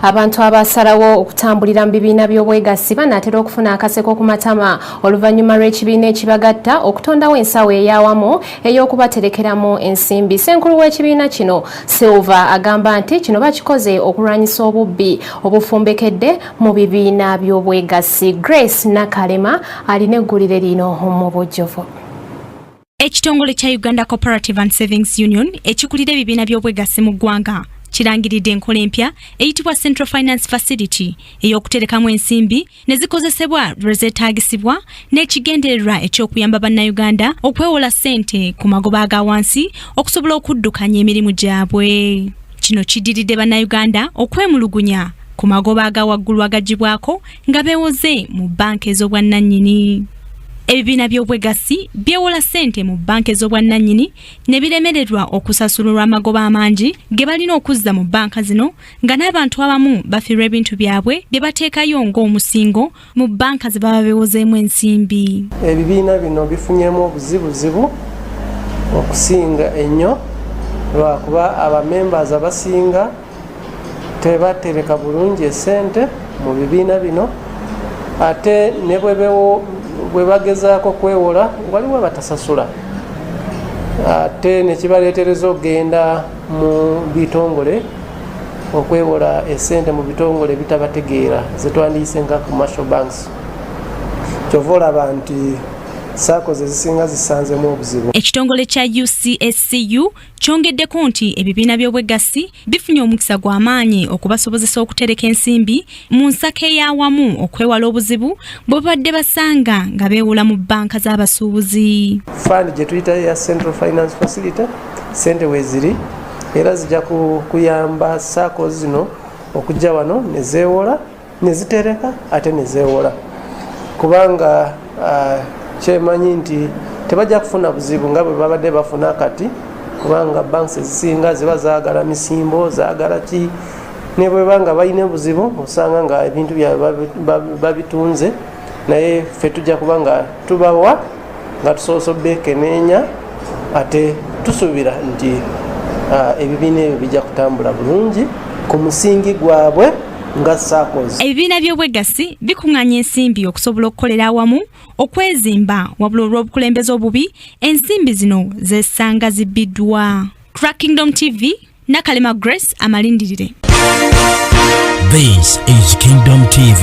Abantu abasalawo okutambulira mu bibiina by'obwegassi banaatera okufuna akaseko ku matama oluvannyuma lw'ekibiina ekibagatta okutondawo ensawo ey'awamu ey'okubaterekeramu ensimbi. Ssenkulu w'ekibiina kino Silver agamba nti kino bakikoze okulwanyisa obubbi obufumbekedde mu bibiina by'obwegassi. Grace Nakalema alina eggulire lino mu bujjuvu. Ekitongole kya Uganda Cooperative and Savings Union ekikulira ebibiina by'obwegassi mu ggwanga kirangiridde enkola empya eyitibwa Central Finance Facility ey'okuterekamu ensimbi ne zikozesebwa lwe zeetaagisibwa n'ekigendererwa eky'okuyamba bannayuganda okwewola ssente ku magoba aga wansi okusobola okuddukanya emirimu gyabwe. Kino kiddiridde bannayuganda okwemulugunya ku magoba aga waggulu agaggyibwako nga beewoze mu bbanka ez'obwannannyini. Ebibiina by'obwegassi byewola ssente mu bbanka ez'obwannannyini ne biremererwa okusasulwa amagoba amangi ge balina okuzza mu bbanka zino nga n'abantu abamu bafiirwa ebintu byabwe bye bateekayo ng'omusingo mu bbanka ze baba beewozeemu ensimbi. Ebibiina bino bifunyemu obuzibuzibu okusinga ennyo lwakuba abamembers abasinga tebatereka bulungi essente mu bibiina bino ate ne bwe bagezaako kwewola waliwo batasasula ate nekibaleetereza okugenda mu bitongole okwewola essente mu bitongole bitabategeera zetwandiyise nga commercial banks. Kyova olaba nti saako zezisinga zisanzemu obuzibu. Ekitongole kya UCSCU kyongeddeko nti ebibiina by'obwegassi bifunye omukisa gw'amaanyi okubasobozesa okutereka ensimbi mu nsaka ey'awamu okwewala obuzibu bwe babadde basanga nga beewola mu bbanka z'abasuubuzi. Fund gye tuyita ya Central Finance Facility ssente weeziri era zijja kuyamba saako zino okujja wano ne zeewola ne zitereka ate ne zeewola kubanga kyemanyi nti tebajja kufuna buzibu nga bwe babadde bafuna kati kubanga banks ezisinga ziba zaagala misimbo zaagala ki ne bwe banga balina buzibu osanga nga ebintu byabwe babitunze naye ffe tujja kuba nga tubawa nga tusobosobbe keneenya ate tusuubira nti ebibiina ebyo bijja kutambula bulungi ku musingi gwabwe nga SACCOs. Ebibiina by'obwegassi bikuŋŋaanya ensimbi okusobola okukolera awamu okwezimba wabula olw'obukulembeze obubi ensimbi zino zesanga zibbiddwa. Crack Kingdom TV, Nakalema Grace amalindirire. This is Kingdom TV.